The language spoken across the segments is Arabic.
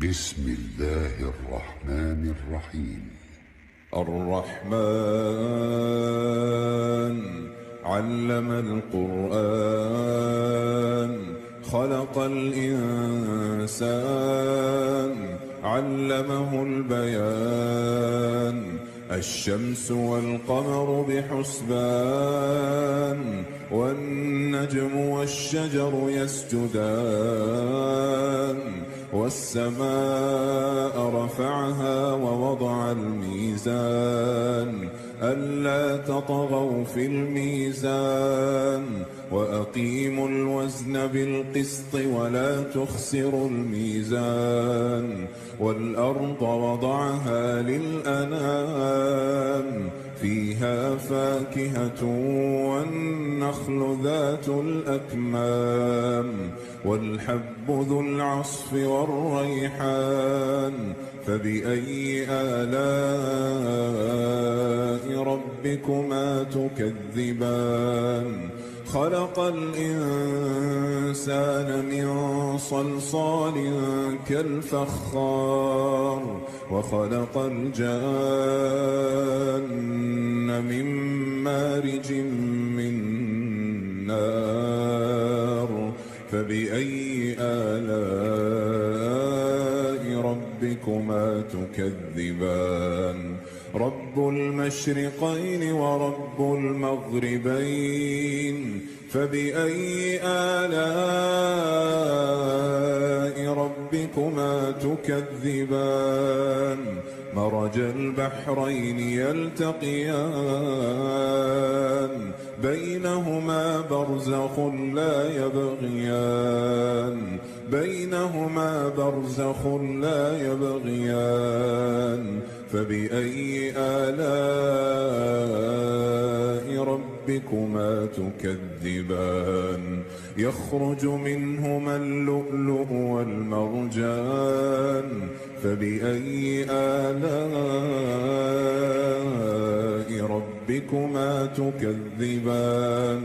بسم الله الرحمن الرحيم. الرحمن علم القرآن خلق الإنسان علمه البيان الشمس والقمر بحسبان والنجم والشجر يسجدان والسماء رفعها ووضع الميزان ألا تطغوا في الميزان وأقيموا الوزن بالقسط ولا تخسروا الميزان والأرض وضعها للأنام فيها فاكهة والنخل ذات الأكمام والحب ذو العصف والريحان فبأي آلاء ربكما تكذبان خلق الإنسان من صلصال كالفخار وخلق الجان من مارج من نار فبأي آلاء ربكما تكذبان رب المشرقين ورب المغربين فبأي آلاء ربكما تكذبان مرج البحرين يلتقيان بينهما برزخ لا يبغيان فبأي آلاء ربكما تكذبان يخرج منهما اللؤلؤ والمرجان فبأي آلاء ربكما تكذبان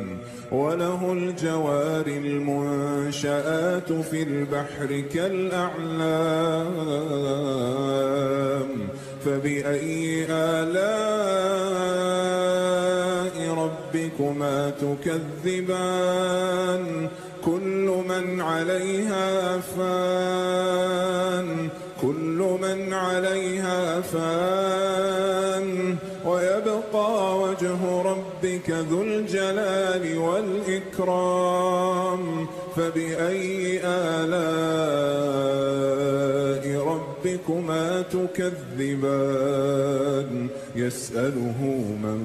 وله الجوار المنشآت في البحر كالأعلام فبأي آلاء ربكما تكذبان كل من عليها فان ويبقى وجه ربك ذو الجلال والإكرام فبأي آلاء ربكما تكذبان يسأله من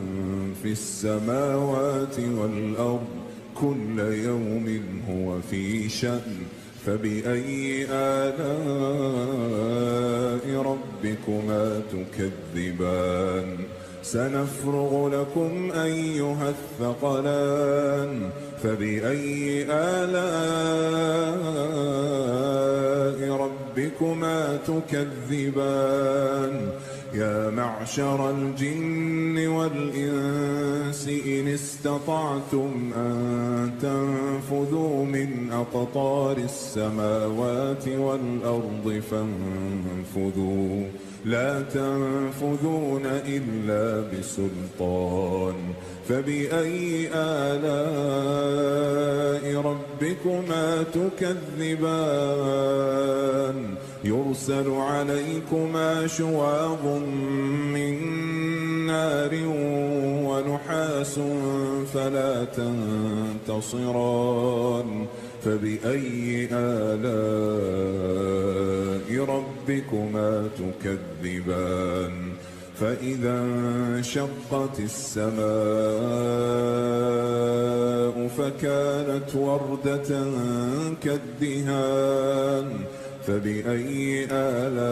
في السماوات والأرض كل يوم هو في شأن فبأي آلاء ربكما تكذبان سنفرغ لكم أيها الثقلان فبأي آلاء ربكما تكذبان يا معشر الجن والإنس إن استطعتم أن تنفذوا من أقطار السماوات والأرض فانفذوا لا تنفذون إلا بسلطان فبأي آلاء ربكما تكذبان يرسل عليكما شواظ من نار ونحاس فلا تنتصران فبأي آلاء ربكما تكذبان فإذا انشقت السماء فكانت وردة كالدهان فبأي آلاء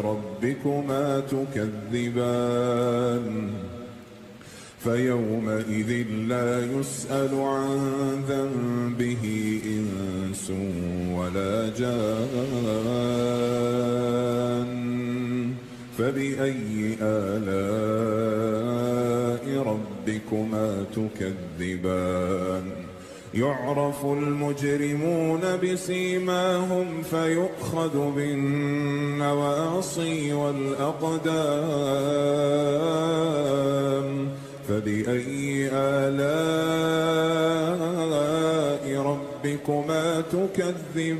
ربكما تكذبان فيومئذ لا يسأل عن ذنبه إنس ولا جان فبأي آلاء ربكما تكذبان يعرف المجرمون بسيماهم فيؤخذ بالنواصي والأقدام فبأي آلاء ربكما تكذبان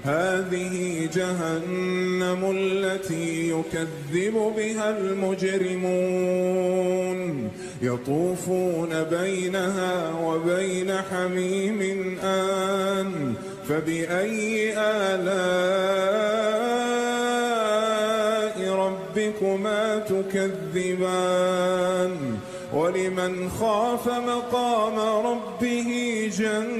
هذه جهنم التي يكذب بها المجرمون يطوفون بينها وبين حميم آن فبأي آلاء ربكما تكذبان ولمن خاف مقام ربه جنتان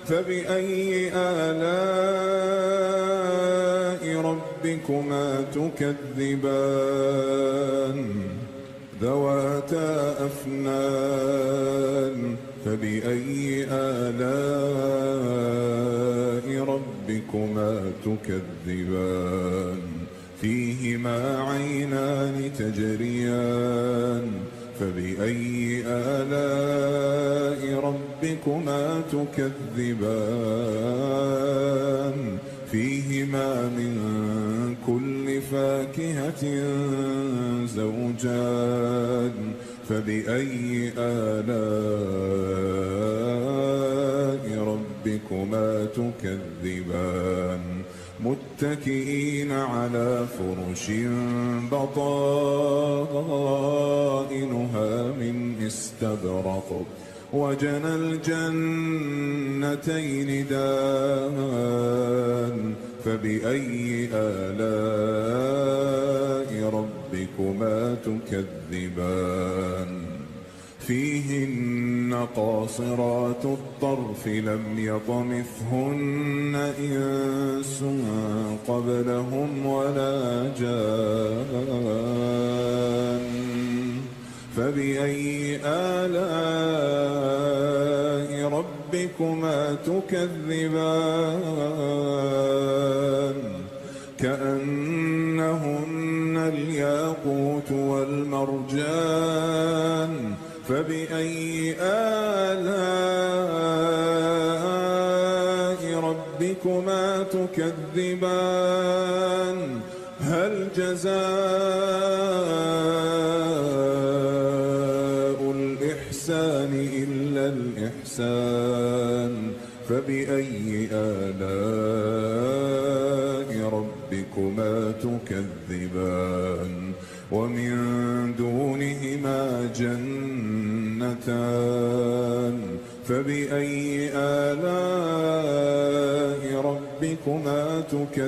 فبأي آلاء ربكما تكذبان ذواتا أفنان فبأي آلاء ربكما تكذبان فيهما عينان تجريان فبأي آلاء ربكما تكذبان فيهما من كل فاكهة زوجان فبأي آلاء ربكما تكذبان متكئين على فرش بطائنها من استبرق وجنى الجنتين دان فبأي آلاء ربكما تكذبان فيهن قاصرات الطرف لم يطمثهن إنس قبلهم ولا جان فبأي آلاء ربكما تكذبان كأنهن الياقوت والمرجان فبأي آلاء ربكما تكذبان هل جزاء الإحسان إلا الإحسان فبأي آلاء ربكما تكذبان ومن دونهما جنتان فبأي آلاء ربكما تكذبان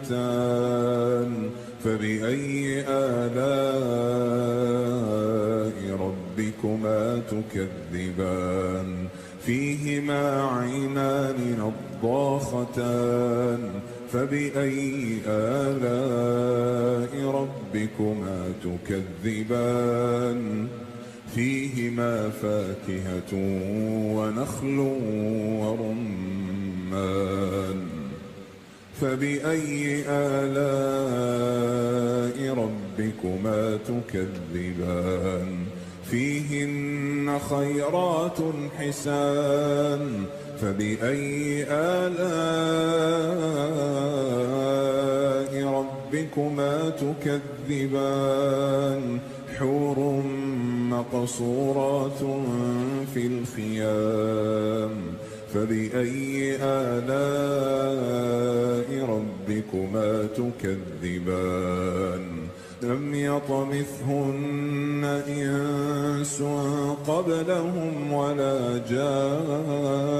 مدهامتان فبأي آلاء ربكما تكذبان فيهما عينان نضاختان فبأي آلاء ربكما تكذبان فيهما فاكهة ونخل ورمان فبأي آلاء ربكما تكذبان فيهن خيرات حسان فبأي آلاء ربكما تكذبان حور مقصورات في الخيام فبأي آلاء ربكما تكذبان لم يطمثهن إنس قبلهم ولا جان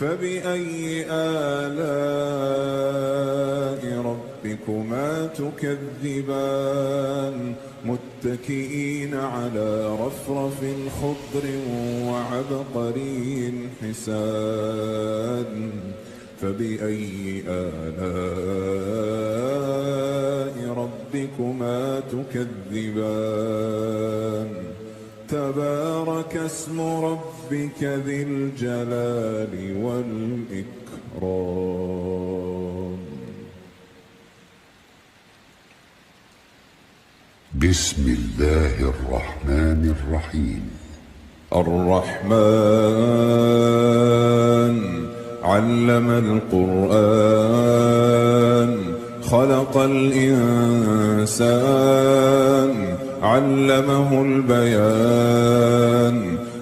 فبأي آلاء ربكما تكذبان متكئين على رفرف خضر وعبقري حسان فبأي آلاء ربكما تكذبان تبارك اسم ربك ذي الجلال والإكرام. بسم الله الرحمن الرحيم. الرحمن علم القرآن خلق الإنسان علمه البيان.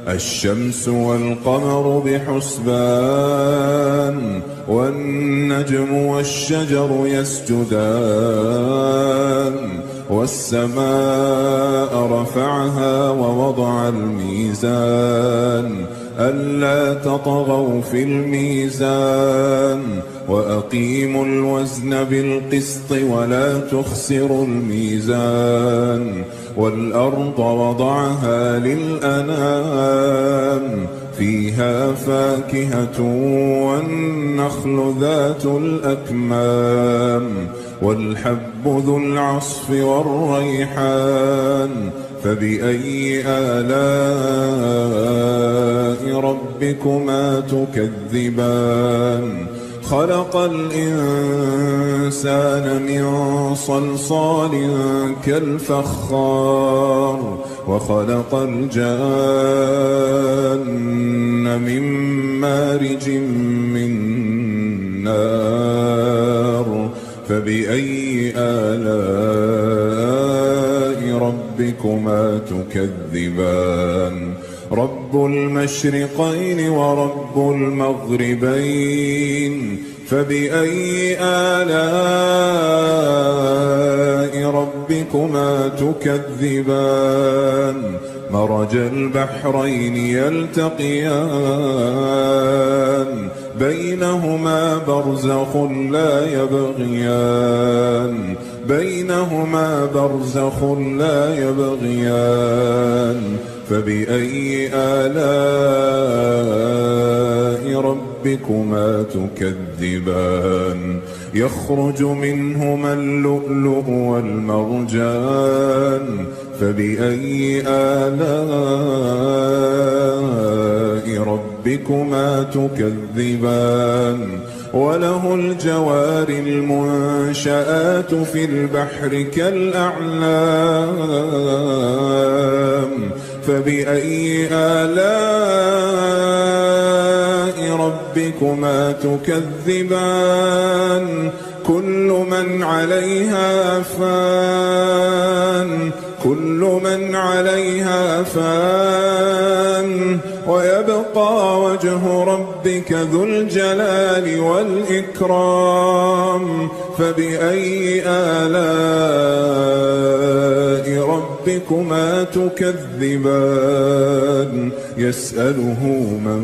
الشمس والقمر بحسبان والنجم والشجر يسجدان. والسماء رفعها ووضع الميزان ألا تطغوا في الميزان وأقيموا الوزن بالقسط ولا تخسروا الميزان. والأرض وضعها للأنام فيها فاكهة والنخل ذات الأكمام والحب ذو العصف والريحان. فبأي آلاء ربكما تكذبان؟ خلق الإنسان من صلصال كالفخار وخلق الجان من مارج من نار. فبأي آلاء ربكما تكذبان؟ رب المشرقين ورب المغربين. فبأي آلاء ربكما تكذبان؟ مرج البحرين يلتقيان بينهما برزخ لا يبغيان. بينهما برزخ لا يبغيان. فبأي آلاء ربكما تكذبان؟ يخرج منهما اللؤلؤ والمرجان. فبأي آلاء ربكما تكذبان؟ وله الجوار المنشآت في البحر كالأعلام. فبأي آلاء ربكما تكذبان؟ كل من عليها فان. كل من عليها فان ويبقى وجه ربك ذو الجلال والإكرام. فبأي آلاء ربكما تكذبان؟ يسأله من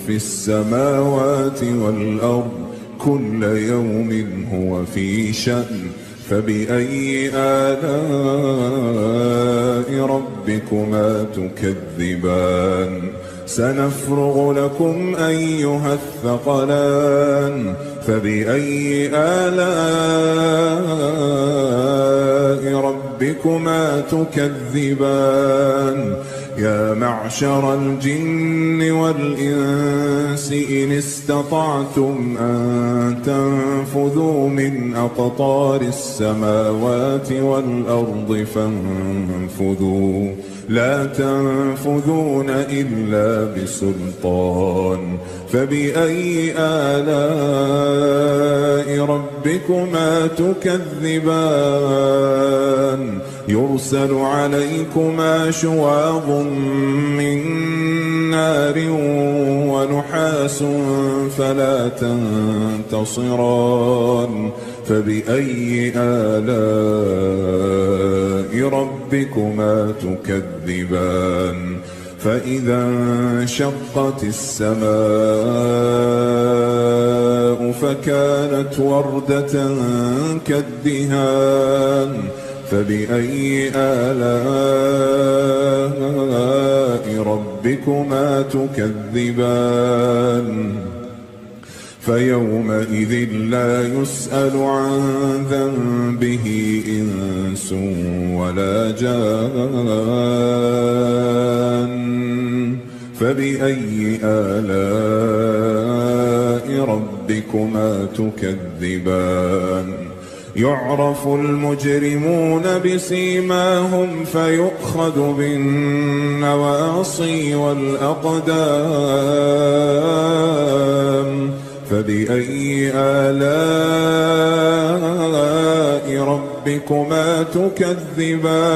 في السماوات والأرض كل يوم هو في شأن. فبأي آلاء ربكما تكذبان؟ سنفرغ لكم أيها الثقلان. فبأي آلاء ربكما تكذبان؟ يا معشر الجن والإنس إن استطعتم أن تنفذوا من أقطار السماوات والأرض فانفذوا لا تنفذون إلا بسلطان. فبأي آلاء ربكما تكذبان؟ يرسل عليكما شواظ من نار ونحاس فلا تنتصران. فبأي آلاء ربكما تكذبان؟ فإذا انشقت السماء فكانت وردة كالدهان. فبأي آلاء ربكما تكذبان؟ فيومئذ لا يسأل عن ذنبه إنس ولا جان. فبأي آلاء ربكما تكذبان؟ يعرف المجرمون بسيماهم فيؤخذ بالنواصي والأقدام. فبأي آلاء ربكما تكذبان؟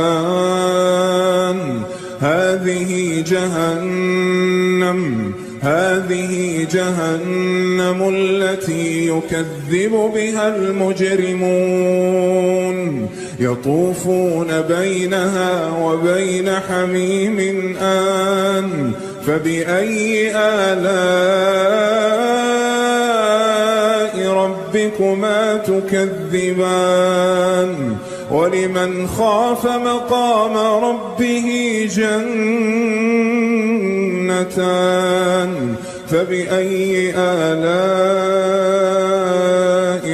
هذه جهنم التي يكذب بها المجرمون، يطوفون بينها وبين حميم آن. فبأي آلاء ربكما تكذبان؟ ولمن خاف مقام ربه جنتان. فبأي آلاء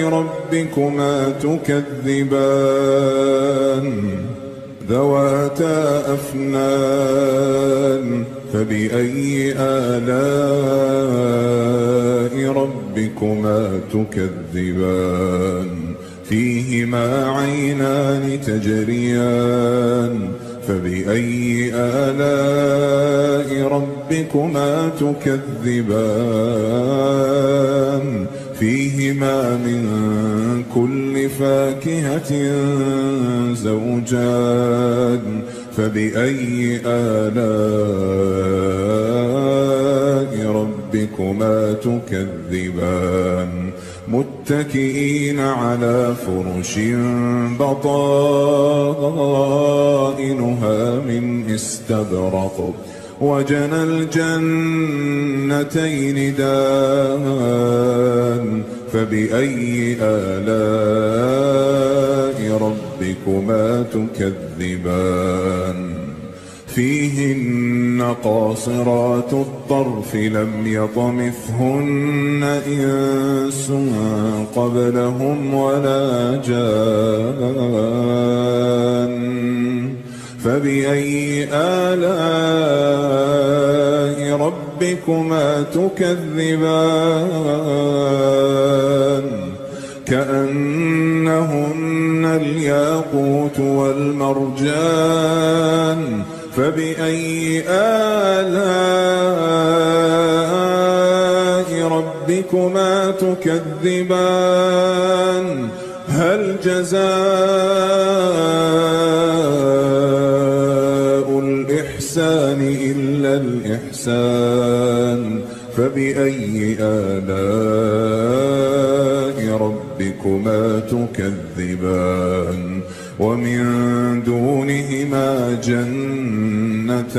ربكما تكذبان؟ ذواتا أفنان. فبأي آلاء ربكما تكذبان؟ فيهما عينان تجريان. فبأي آلاء ربكما تكذبان؟ فيهما من كل فاكهة زوجان. فبأي آلاء ربكما تكذبان؟ متكئين على فرش بطائنها من استبرق وجنى الجنتين دان. فبأي آلاء ربكما تكذبان؟ فيهن قاصرات الطرف لم يطمثهن إنس قبلهم ولا جان. فبأي آلاء ربكما تكذبان؟ كأنهن الياقوت والمرجان. فبأي آلاء ربكما تكذبان؟ هل جزاء الإحسان إلا الإحسان؟ فبأي آلاء ربكما تكذبان؟ ومن دونهما جنتان.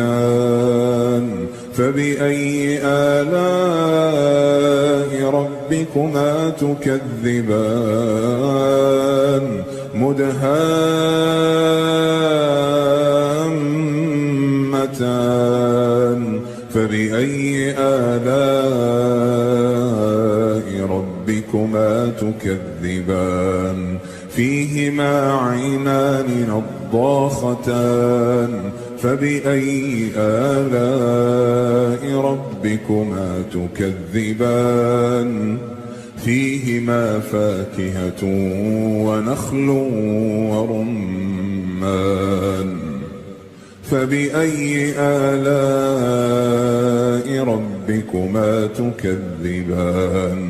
فبأي آلاء ربكما تكذبان؟ مدهامتان. فبأي آلاء ربكما تكذبان؟ فيهما عينان نضاختان. فبأي آلاء ربكما تكذبان؟ فيهما فاكهة ونخل ورمان. فبأي آلاء ربكما تكذبان؟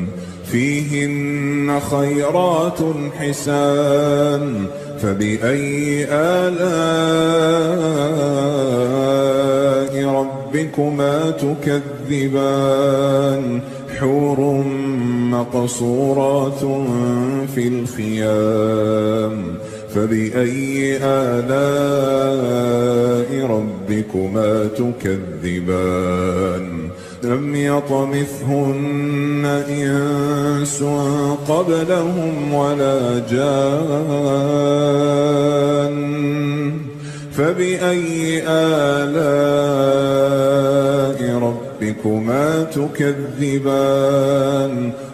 فيهن خيرات حسان. فبأي آلاء ربكما تكذبان؟ حور مقصورات في الخيام. فبأي آلاء ربكما تكذبان؟ لم يطمثهن إنس قبلهم ولا جان. فبأي آلاء ربكما ربكما تكذبان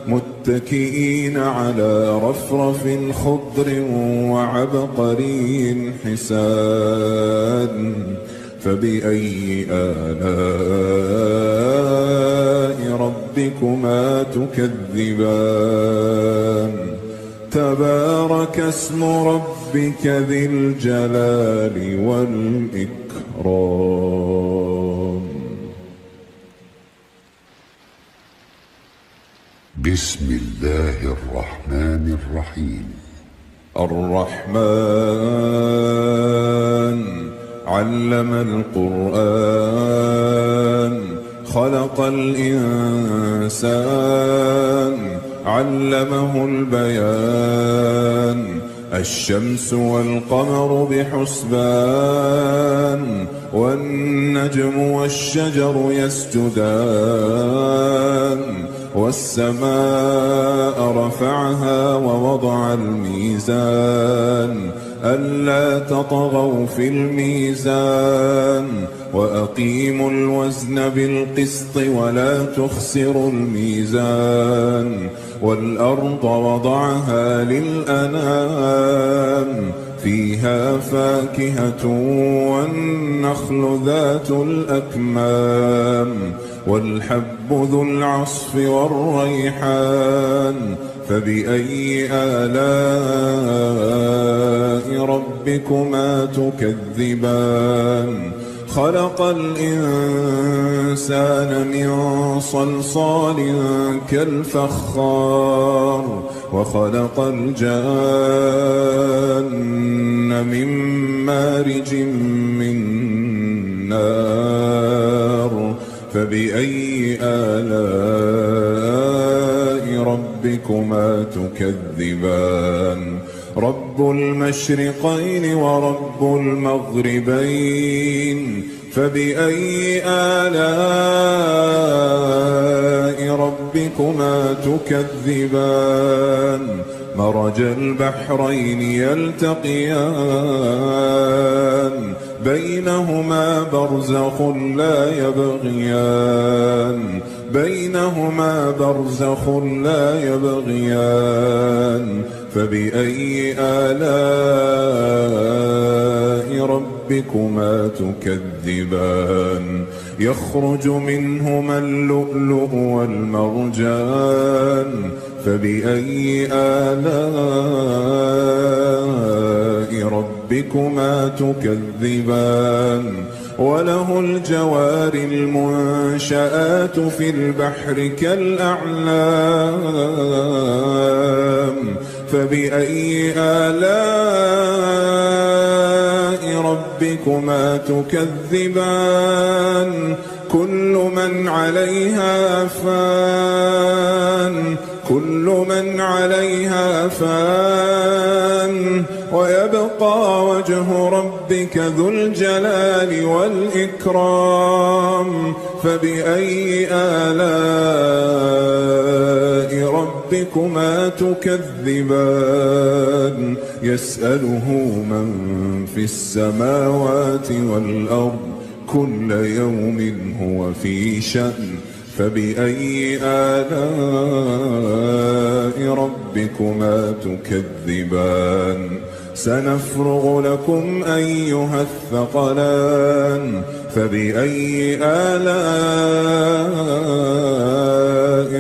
متكئين على رفرف خضر وعبقري حسان فبأي آلاء ربكما تكذبان تبارك اسم ربك ذي الجلال والإكرام. بسم الله الرحمن الرحيم. الرحمن علم القرآن خلق الإنسان علمه البيان الشمس والقمر بحسبان والنجم والشجر يسجدان والسماء رفعها ووضع الميزان ألا تطغوا في الميزان وأقيموا الوزن بالقسط ولا تخسروا الميزان والأرض وضعها للأنام فيها فاكهة والنخل ذات الأكمام والحب ذو العصف والريحان فبأي آلاء ربكما تكذبان خلق الإنسان من صلصال كالفخار وخلق الجان من مارج من نار فبأي آلاء ربكما تكذبان رب المشرقين ورب المغربين فبأي آلاء ربكما تكذبان مرج البحرين يلتقيان بينهما برزخ لا يبغيان بينهما برزخ لا يبغيان فبأي آلاء ربكما تكذبان يخرج منهما اللؤلؤ والمرجان فبأي آلاء ربكما تكذبان وله الجوار المنشآت في البحر كالأعلام فبأي آلاء ربكما تكذبان كل من عليها فان كل من عليها فان ويبقى وجه ربك ذو الجلال والإكرام فبأي آلاء ربكما تكذبان يسأله من في السماوات والأرض كل يوم هو في شأن فبأي آلاء ربكما تكذبان سنفرغ لكم أيها الثقلان فبأي آلاء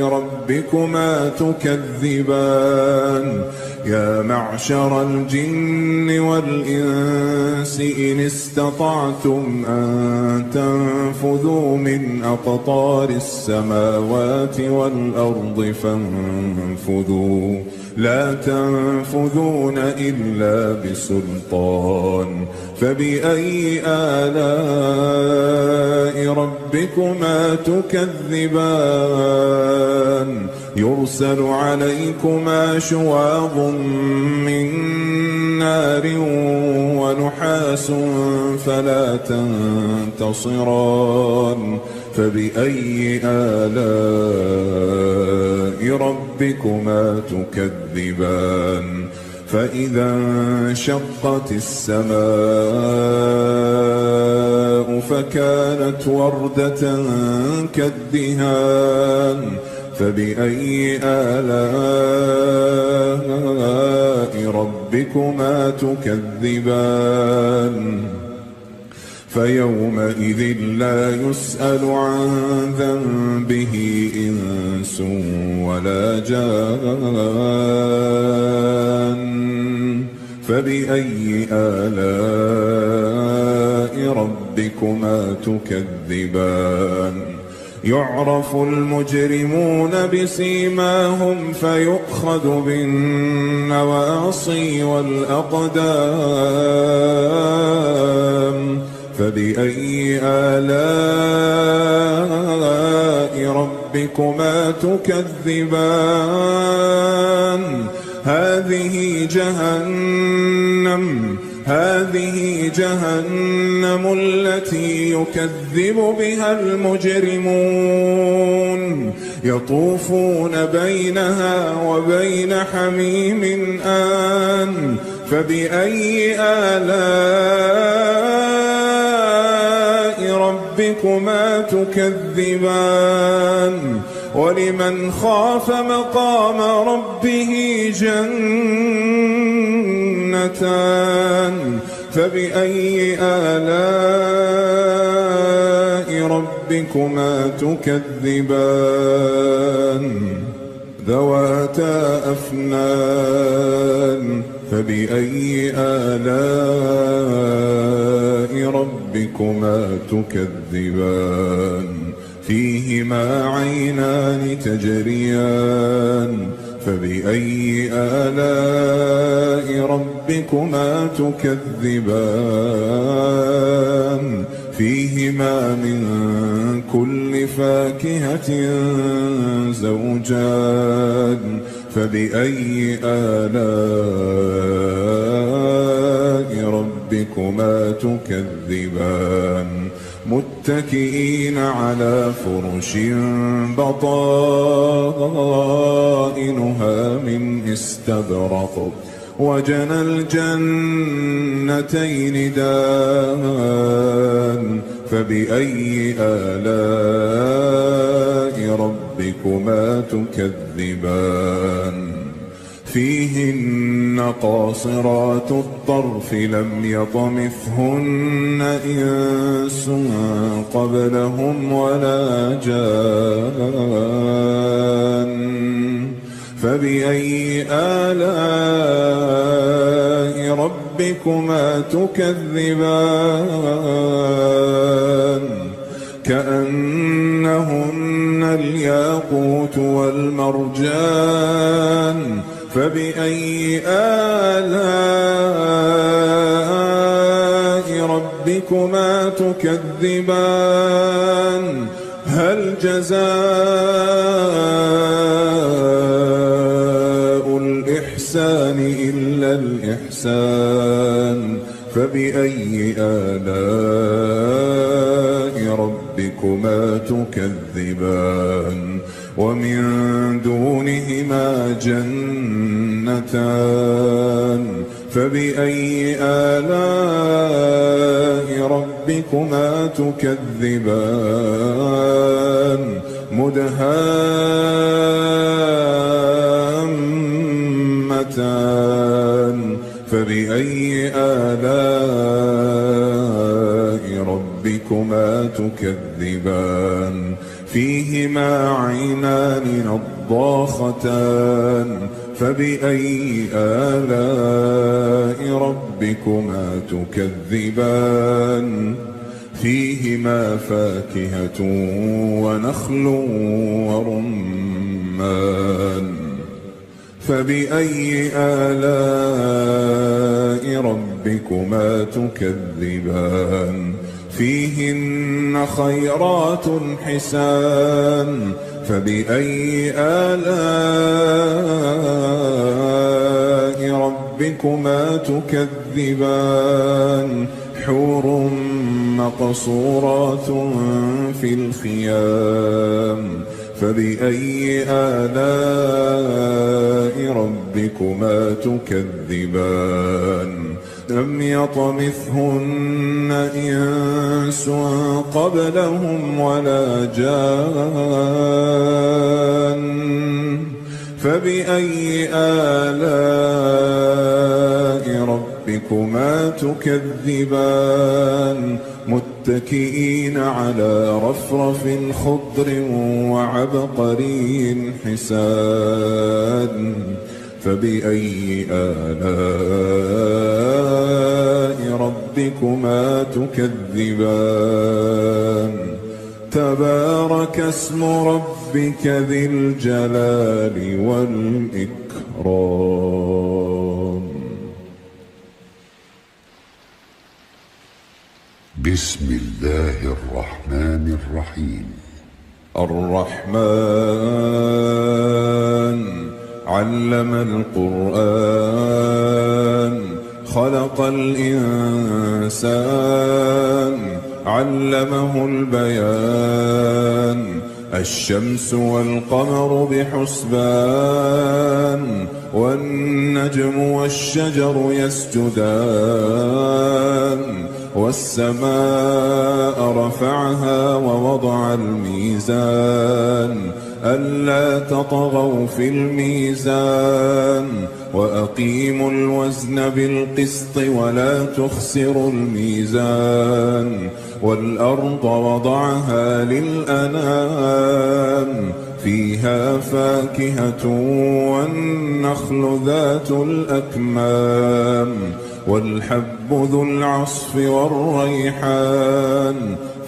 ربكما تكذبان يا معشر الجن والإنس إن استطعتم أن تنفذوا من أقطار السماوات والأرض فانفذوا لا تنفذون إلا بسلطان فبأي آلاء ربكما تكذبان يرسل عليكما شواظ من نار ونحاس فلا تنتصران فبأي آلاء ربكما تكذبان فإذا انشقت السماء فكانت وردة كالدهان فبأي آلاء ربكما تكذبان فيومئذ لا يسأل عن ذنبه إنس ولا جان فبأي آلاء ربكما تكذبان يعرف المجرمون بسيماهم فيؤخذ بالنواصي والأقدام فبأي آلاء ربكما تكذبان هذه جهنم التي يكذب بها المجرمون يطوفون بينها وبين حميم آن فبأي آلاء ربكما تكذبان ولمن خاف مقام ربه جنتان فبأي آلاء ربكما تكذبان ذواتا أفنان فبأي آلاء ربكما تكذبان فيهما عينان تجريان فبأي آلاء ربكما تكذبان فيهما من كل فاكهة زوجان فبأي آلاء ربكما تكذبان متكئين على فرش بطائنها من استبرق وجنى الجنتين دان فبأي آلاء ربكما تكذبان فيهن قاصرات الطرف لم يطمثهن إنس قبلهم ولا جان فبأي آلاء ربكما تكذبان كأنهن الياقوت والمرجان فبأي آلاء ربكما تكذبان هل جزاء الإحسان إلا الإحسان فبأي آلاء ربكما تكذبان ومن دونهما جنتان فبأي آلاء ربكما تكذبان مدهامتان فبأي آلاء ربكما تكذبان فيهما عينان نضاختان فبأي آلاء ربكما تكذبان فيهما فاكهة ونخل ورمان فبأي آلاء ربكما تكذبان فيهن خيرات حسان فبأي آلاء ربكما تكذبان حور مقصورات في الخيام فبأي آلاء ربكما تكذبان لم يطمثهن إنس قبلهم ولا جان فبأي آلاء ربكما تكذبان متكئين على رفرف خضر وعبقري حسان فبأي آلاء ربكما تكذبان تبارك اسم ربك ذي الجلال والإكرام. بسم الله الرحمن الرحيم. الرحمن علم القرآن خلق الإنسان علمه البيان الشمس والقمر بحسبان والنجم والشجر يسجدان والسماء رفعها ووضع الميزان ألا تطغوا في الميزان وأقيموا الوزن بالقسط ولا تخسروا الميزان والأرض وضعها للأنام فيها فاكهة والنخل ذات الأكمام والحب ذو العصف والريحان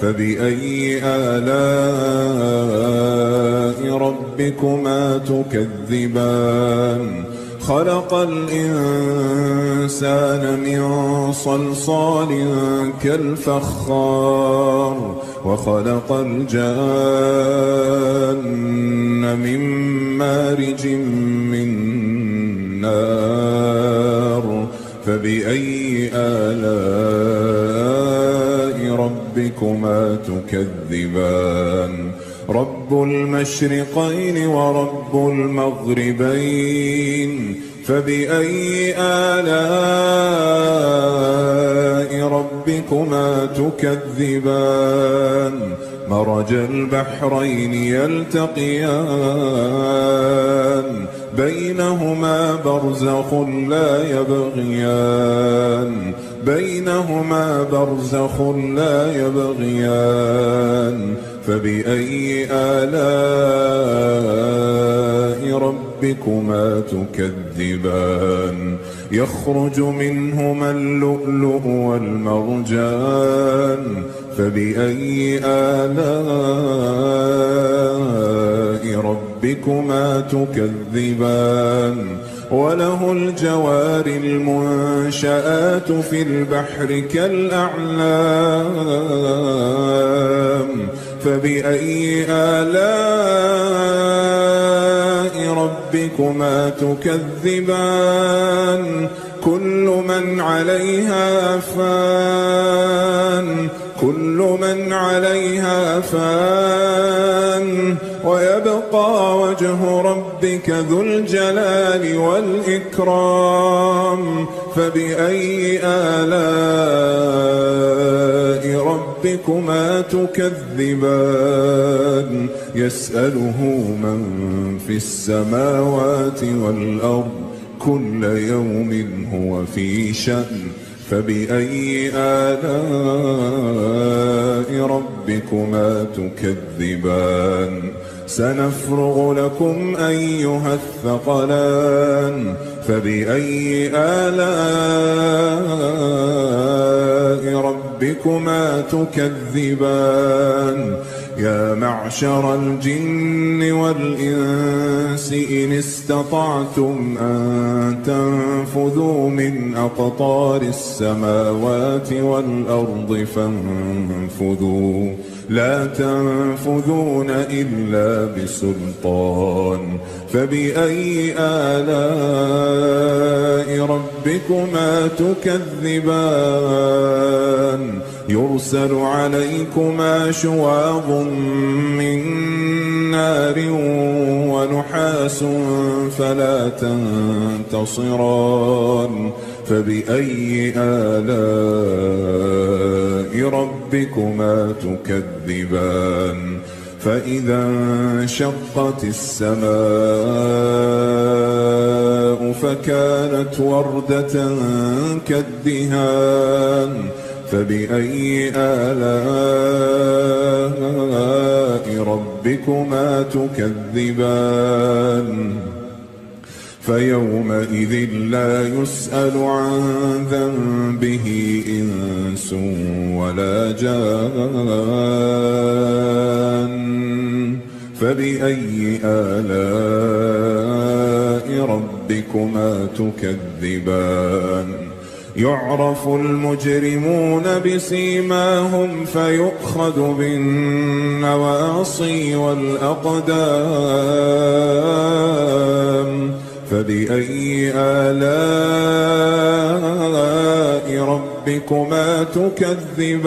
فبأي آلاء ربكما تكذبان خلق الإنسان من صلصال كالفخار وخلق الجان من مارج من نار فبأي آلاء ربكما تكذبان رب المشرقين ورب المغربين فبأي آلاء ربكما تكذبان مرج البحرين يلتقيان بينهما برزخ لا يبغيان بينهما برزخ لا يبغيان فبأي آلاء ربكما تكذبان يخرج منهما اللؤلؤ والمرجان فبأي آلاء ربكما تكذبان وله الجوار المنشآت في البحر كالأعلام فبأي آلاء ربكما تكذبان كل من عليها فان كل من عليها فان ويبقى وجه ربك ذو الجلال والإكرام فبأي آلاء ربكما تكذبان يسأله من في السماوات والأرض كل يوم هو في شأن فبأي آلاء ربكما تكذبان سنفرغ لكم أيها الثقلان فبأي آلاء ربكما تكذبان يا معشر الجن والإنس إن استطعتم أن تنفذوا من أقطار السماوات والأرض فانفذوا لا تنفذون إلا بسلطان فبأي آلاء ربكما تكذبان يرسل عليكما شواظ من نار ونحاس فلا تنتصران فبأي آلاء ربكما تكذبان فإذا انشقت السماء فكانت وردة كالدهان فبأي آلاء ربكما تكذبان فيومئذ لا يسأل عن ذنبه إنس ولا جان فبأي آلاء ربكما تكذبان يعرف المجرمون بسيماهم فيؤخذ بالنواصي والأقدام فبأي آلاء ربكما تكذبان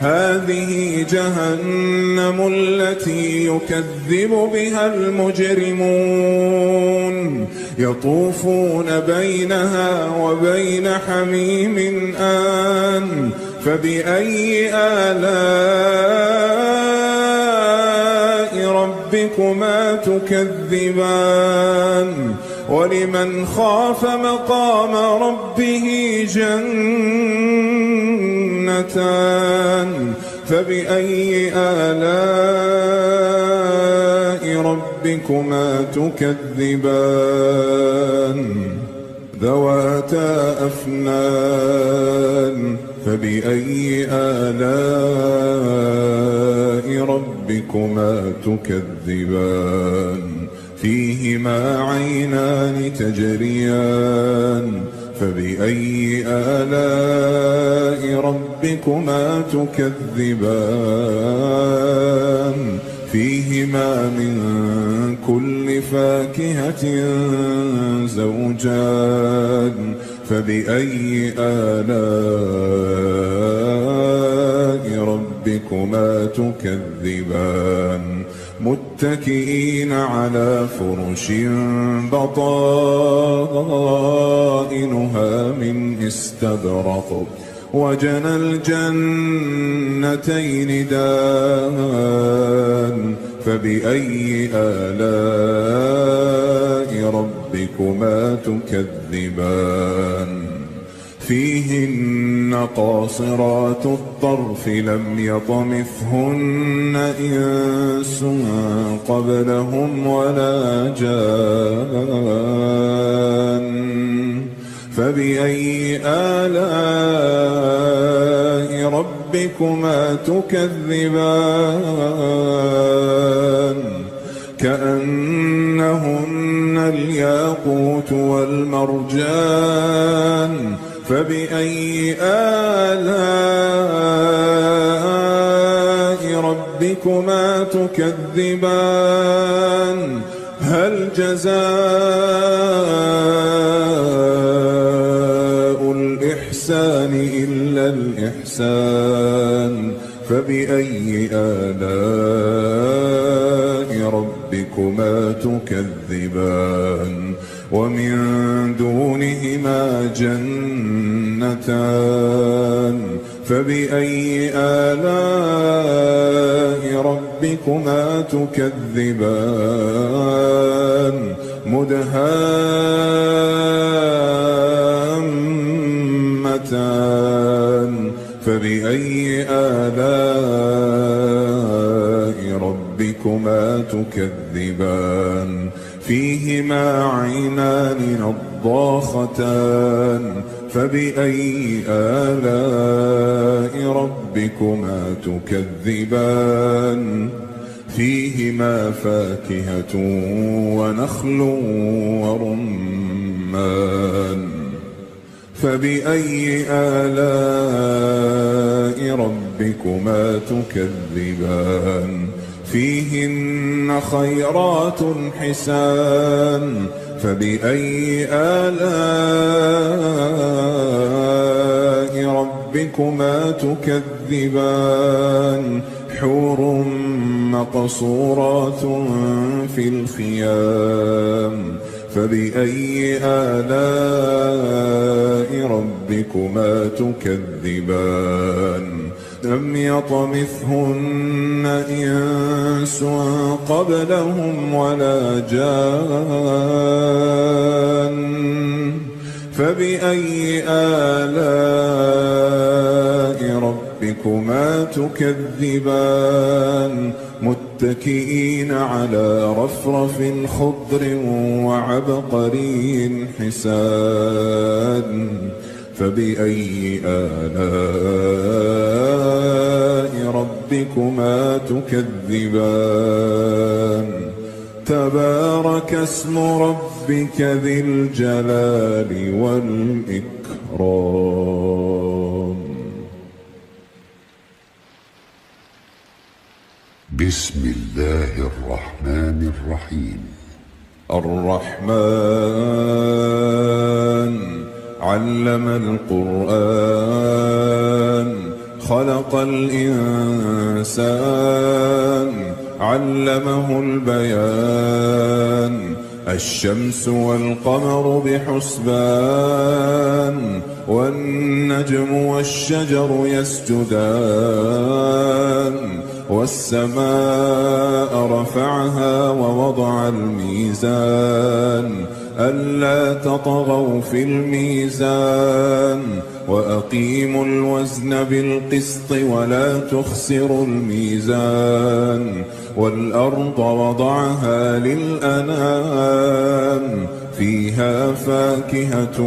هذه جهنم التي يكذب بها المجرمون يطوفون بينها وبين حميم آن فبأي آلاء ربكما تكذبان ولمن خاف مقام ربه جنتان فبأي آلاء ربكما تكذبان ذواتا أفنان فبأي آلاء ربكما تكذبان فيهما عينان تجريان فبأي آلاء ربكما تكذبان فيهما من كل فاكهة زوجان فبأي آلاء ربكما تكذبان متكئين على فرش بطائنها من استبرق وجنى الجنتين دان فبأي آلاء ربكما تكذبان فيهن قاصرات الطرف لم يطمثهن إنس قبلهم ولا جان فبأي آلاء ربكما تكذبان كأنهن الياقوت والمرجان فبأي آلاء ربكما تكذبان هل جزاء الإحسان إلا الإحسان فبأي آلاء ربكما تكذبان ومن دونهما جنتان فبأي آلاء ربكما تكذبان مدهامتان فبأي آلاء ربكما تكذبان فيهما عينان نضاختان فبأي آلاء ربكما تكذبان فيهما فاكهة ونخل ورمان فبأي آلاء ربكما تكذبان فيهن خيرات حسان فبأي آلاء ربكما تكذبان حور مقصورات في الخيام فبأي آلاء ربكما تكذبان لم يطمثهن إنس قبلهم ولا جان فبأي آلاء ربكما تكذبان متكئين على رفرف خضر وعبقري حسان فبأي آلاء ربكما تكذبان تبارك اسم ربك ذي الجلال والإكرام. بسم الله الرحمن الرحيم. الرحمن علم القرآن خلق الإنسان علمه البيان الشمس والقمر بحسبان والنجم والشجر يسجدان والسماء رفعها ووضع الميزان ألا تطغوا في الميزان وأقيموا الوزن بالقسط ولا تخسروا الميزان والأرض وضعها للأنام فيها فاكهة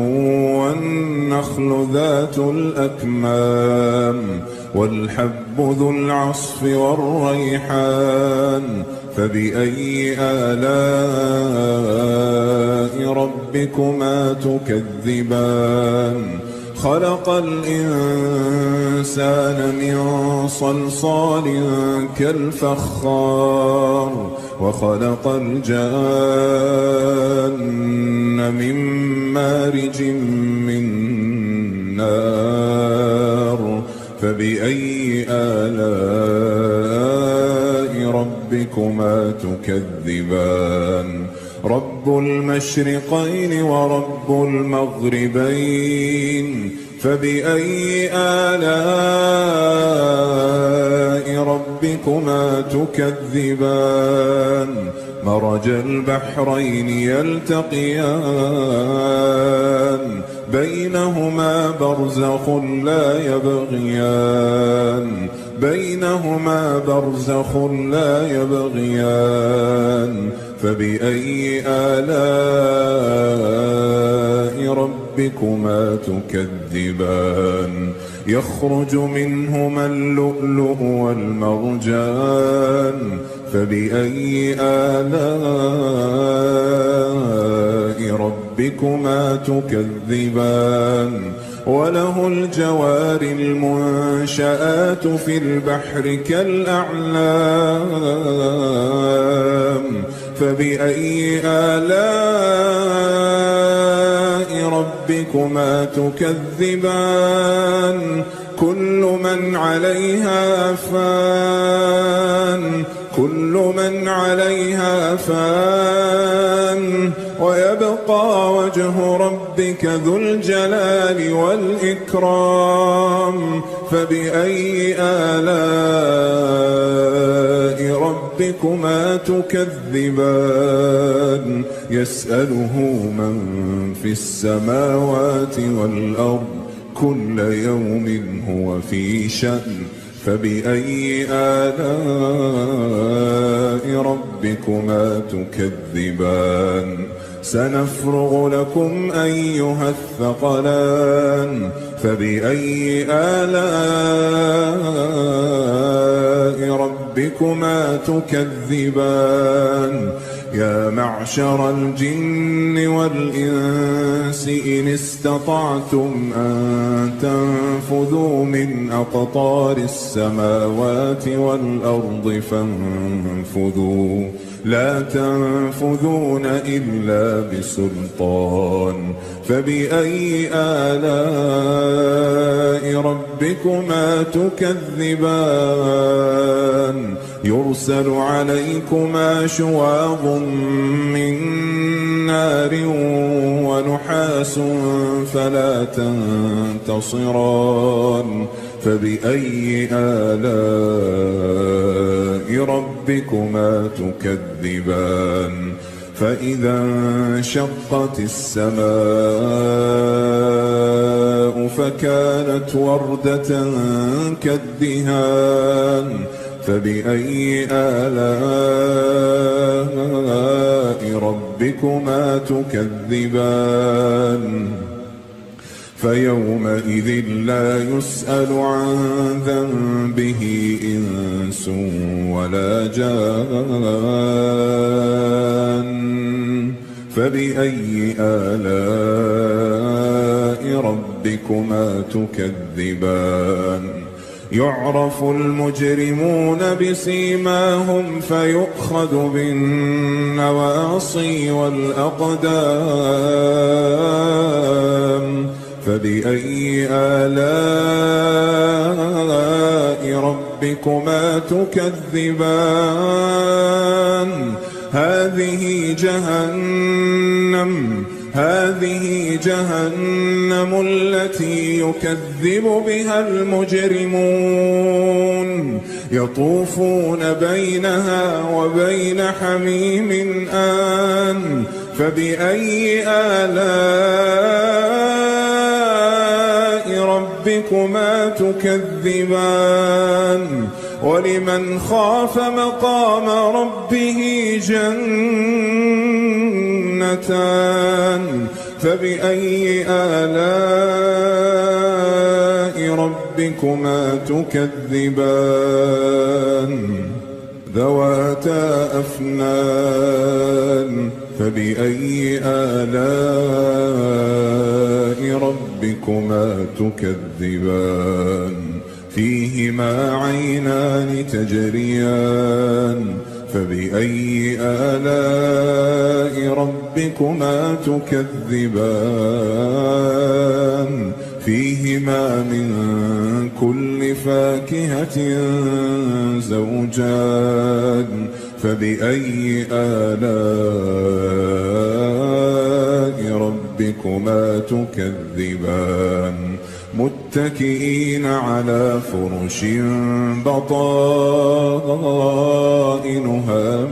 والنخل ذات الأكمام والحب ذو العصف والريحان فبأي آلاء ربكما تكذبان خلق الإنسان من صلصال كالفخار وخلق الجان من مارج من نار فبأي آلاء ربكما تكذبان رب المشرقين ورب المغربين فبأي آلاء ربكما تكذبان مرج البحرين يلتقيان بينهما برزخ لا يبغيان بينهما برزخ لا يبغيان فبأي آلاء ربكما تكذبان يخرج منهما اللؤلؤ والمرجان فبأي آلاء ربكما تكذبان وله الجوار المنشآت في البحر كالأعلام فبأي آلاء ربكما تكذبان كل من عليها فان كل من عليها فان ويبقى وجه ربك ذو الجلال والإكرام فبأي آلاء ربكما تكذبان يسأله من في السماوات والأرض كل يوم هو في شأن فبأي آلاء ربكما تكذبان سنفرغ لكم أيها الثقلان فبأي آلاء ربكما ربكما تكذبان يا معشر الجن والإنس إن استطعتم أن تنفذوا من أقطار السماوات والأرض فانفذوا لا تنفذون إلا بسلطان فبأي آلاء ربكما تكذبان يرسل عليكما شواظ من نار ونحاس فلا تنتصران فبأي آلاء ربكما تكذبان فإذا انشقت السماء فكانت وردة كالدهان فبأي آلاء ربكما تكذبان فيومئذ لا يسأل عن ذنبه إنس ولا جان فبأي آلاء ربكما تكذبان يعرف المجرمون بسيماهم فيؤخذ بالنواصي والأقدام فبأي آلاء ربكما تكذبان هذه جهنم التي يكذب بها المجرمون يطوفون بينها وبين حميم آن فبأي آلاء ربكما تكذبان ولمن خاف مقام ربه جنتان فبأي آلاء ربكما تكذبان ذواتا أفنان فبأي آلاء ربكما تكذبان فيهما عينان تجريان فبأي آلاء ربكما تكذبان فيهما من كل فاكهة زوجان فبأي آلاء ربكما تكذبان متكئين على فرش بطائنها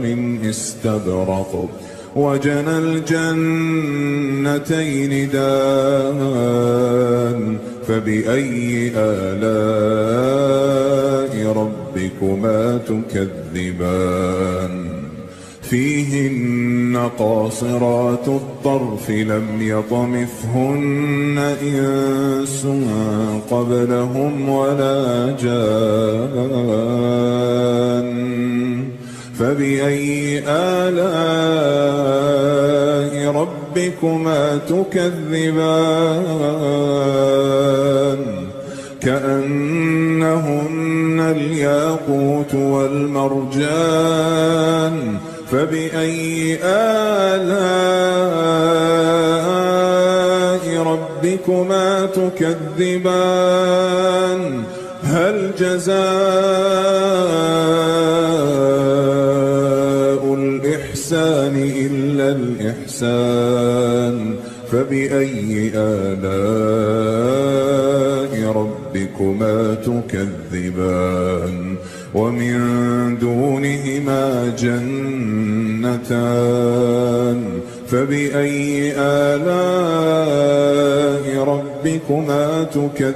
من استبرق وجنى الجنتين دان فبأي آلاء ربكما تكذبان فيهن قاصرات الطرف لم يطمثهن إنس قبلهم ولا جان فبأي آلاء ربكما تكذبان كأنهن الياقوت والمرجان فبأي آلاء ربكما تكذبان هل جزاء الإحسان إلا الإحسان فبأي آلاء ربكما تكذبان ومن دونهما جنتان فبأي آلاء ربكما تكذبان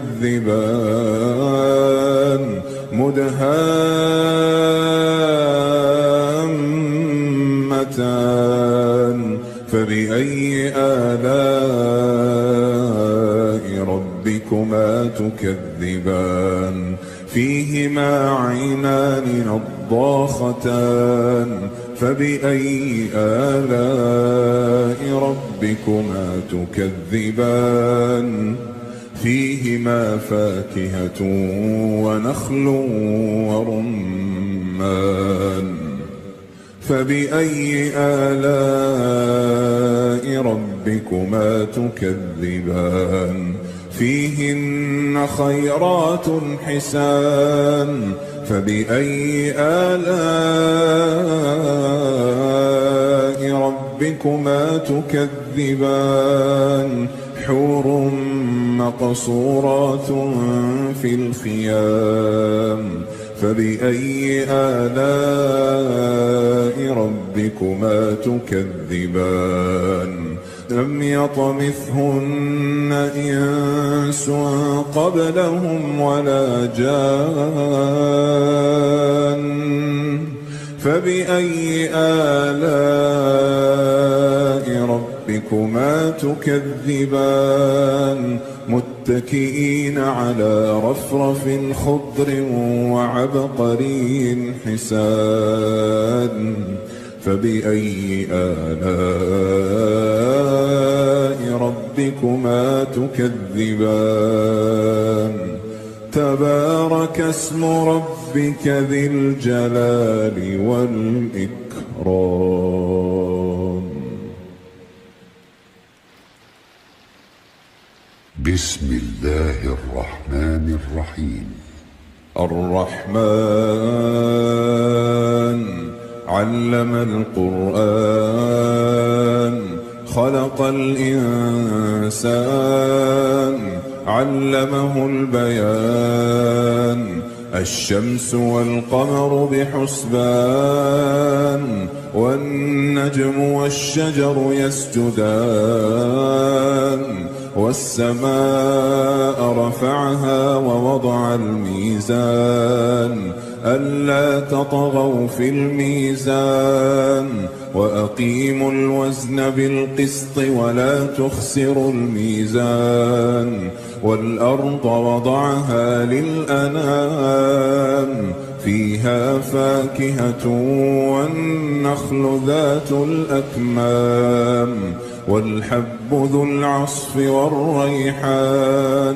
مدهامتان فبأي آلاء ربكما تكذبان فيهما عينان نضاختان فبأي آلاء ربكما تكذبان فيهما فاكهة ونخل ورمان فبأي آلاء ربكما تكذبان فيهن خيرات حسان فبأي آلاء ربكما تكذبان حور مقصورات في الخيام فبأي آلاء ربكما تكذبان لم يطمثهن إنس قبلهم ولا جان فبأي آلاء ربكما تكذبان متكئين على رفرف خضر وعبقري حسان فبأي آلاء ربكما تكذبان تبارك اسم ربك ذي الجلال والإكرام. بسم الله الرحمن الرحيم. الرحمن علم القرآن خلق الإنسان علمه البيان الشمس والقمر بحسبان والنجم والشجر يسجدان والسماء رفعها ووضع الميزان ألا تطغوا في الميزان وأقيموا الوزن بالقسط ولا تخسروا الميزان والأرض وضعها للأنام فيها فاكهة والنخل ذات الأكمام والحب ذو العصف والريحان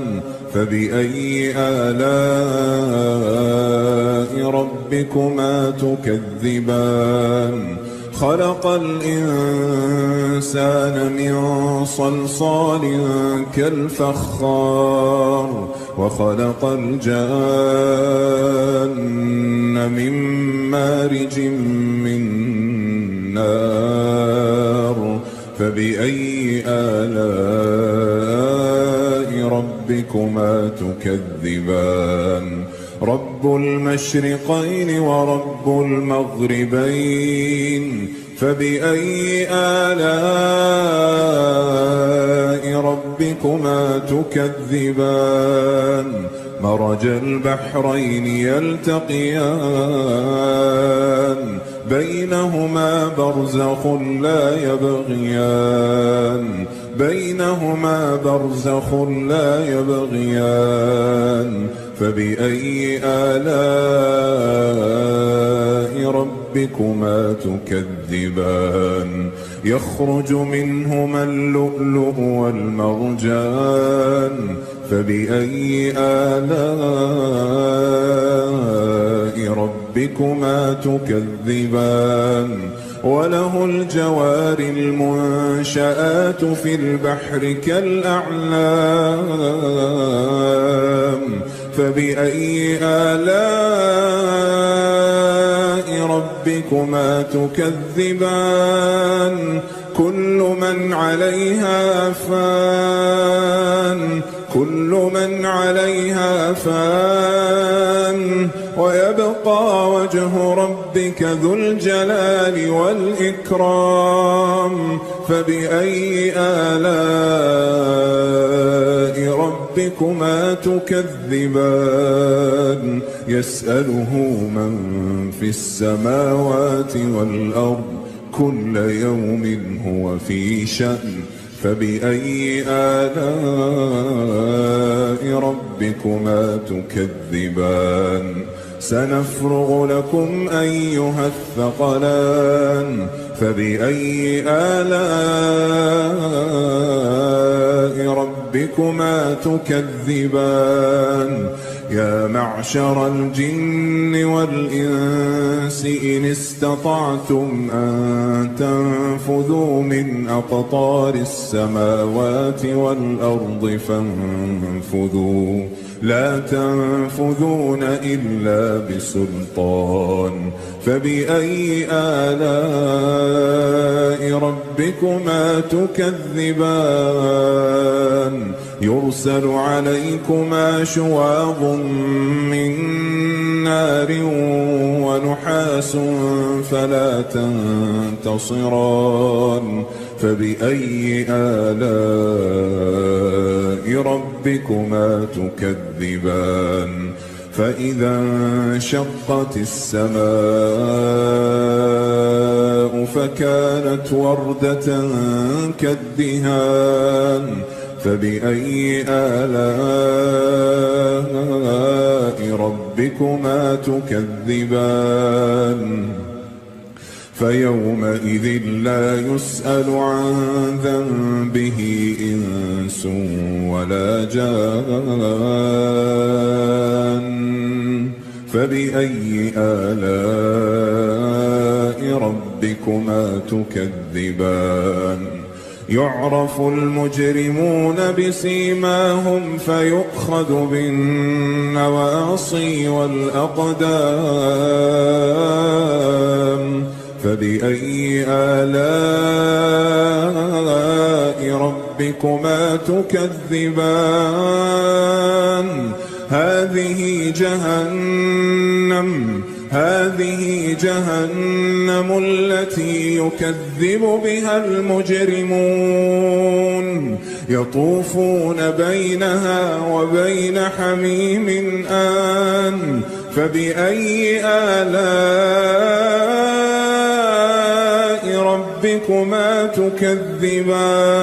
فبأي آلاء ربكما تكذبان خلق الإنسان من صلصال كالفخار وخلق الجان من مارج من نار فبأي آلاء ربكما تكذبان رب المشرقين ورب المغربين فبأي آلاء ربكما تكذبان مرج البحرين يلتقيان بينهما برزخ لا يبغيان بينهما برزخ لا يبغيان فبأي آلاء ربكما تكذبان يخرج منهما اللؤلؤ والمرجان فبأي آلاء ربكما تكذبان وله الجوار المنشآت في البحر كالأعلام فبأي آلاء ربكما تكذبان كل من عليها فان كل من عليها فان ويبقى وجه ربك ذو الجلال والإكرام فبأي آلاء ربكما تكذبان يسأله من في السماوات والأرض كل يوم هو في شأن فبأي آلاء ربكما تكذبان سنفرغ لكم أيها الثقلان فبأي آلاء ربكما تكذبان يا معشر الجن والإنس إن استطعتم أن تنفذوا من أقطار السماوات والأرض فانفذوا لا تنفذون إلا بسلطان فبأي آلاء ربكما تكذبان يرسل عليكما شواظ من نار ونحاس فلا تنتصران فبأي آلاء ربكما تكذبان فإذا انشقت السماء فكانت وردة كالدهان فبأي آلاء ربكما تكذبان فيومئذ لا يسأل عن ذنبه إنس ولا جان فبأي آلاء ربكما تكذبان يعرف المجرمون بسيماهم فيؤخذ بالنواصي والأقدام فبأي آلاء ربكما تكذبان هذه جهنم التي يكذب بها المجرمون يطوفون بينها وبين حميم آن فبأي آلاء ربكما تكذبان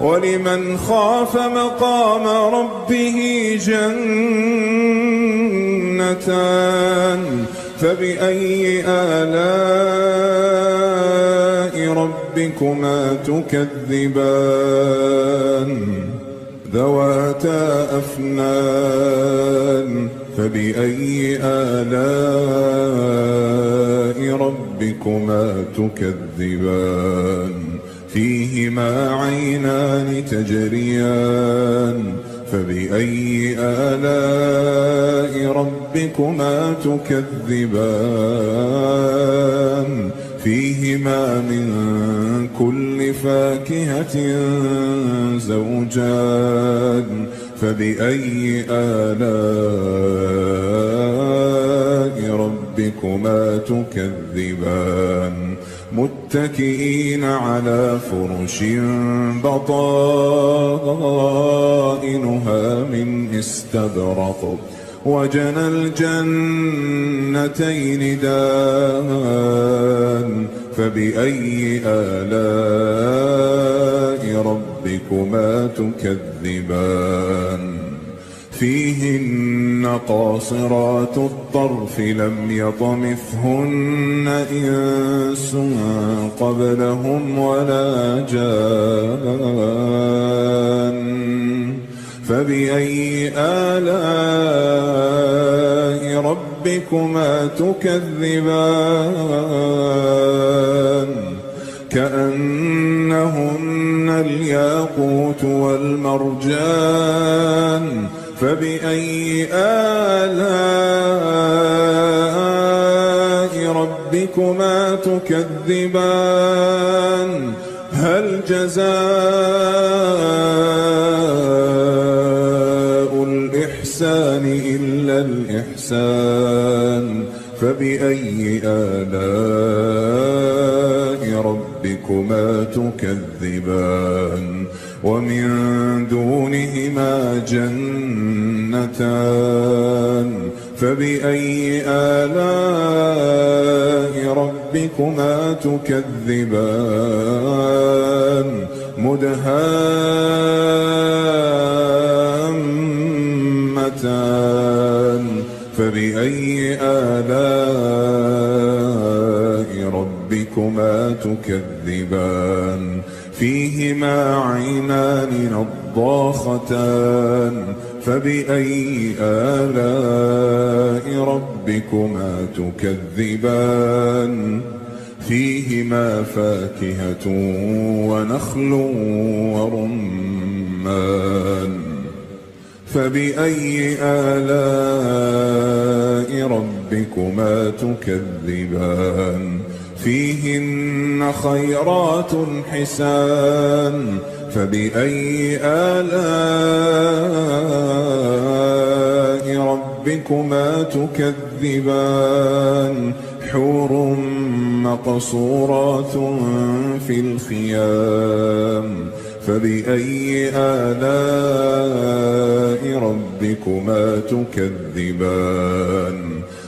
ولمن خاف مقام ربه جنتان فبأي آلاء ربكما تكذبان ذواتا أفنان فبأي آلاء ربكما تكذبان فيهما عينان تجريان فبأي آلاء ربكما تكذبان فيهما من كل فاكهة زوجان فبأي آلاء ربكما تكذبان متكئين على فرش بطائنها من استبرق وجنى الجنتين دان فبأي آلاء ربكما تكذبان فيهن قاصرات الطرف لم يطمثهن إنس قبلهم ولا جان فبأي آلاء ربكما تكذبان كأنهن الياقوت والمرجان فبأي آلاء ربكما تكذبان هل جزاء الإحسان إلا الإحسان فبأي آلاء ربكما تكذبان ومن دونهما جنتان فبأي آلاء ربكما تكذبان مدهامتان فبأي آلاء ربكما تكذبان فيهما عينان نضاختان فبأي آلاء ربكما تكذبان فيهما فاكهة ونخل ورمان فبأي آلاء ربكما تكذبان فيهن خيرات حسان فبأي آلاء ربكما تكذبان حور مقصورات في الخيام فبأي آلاء ربكما تكذبان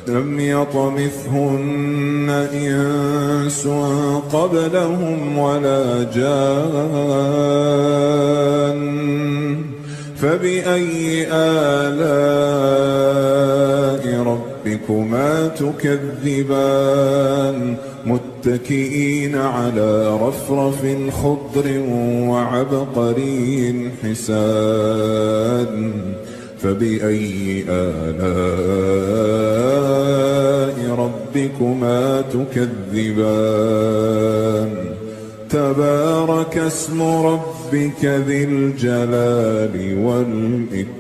لم يطمثهن إنس قبلهم ولا جان فبأي آلاء ربكما تكذبان متكئين على رفرف خضر وعبقري حسان فبأي آلاء ربكما تكذبان تبارك اسم ربك ذي الجلال والإكرام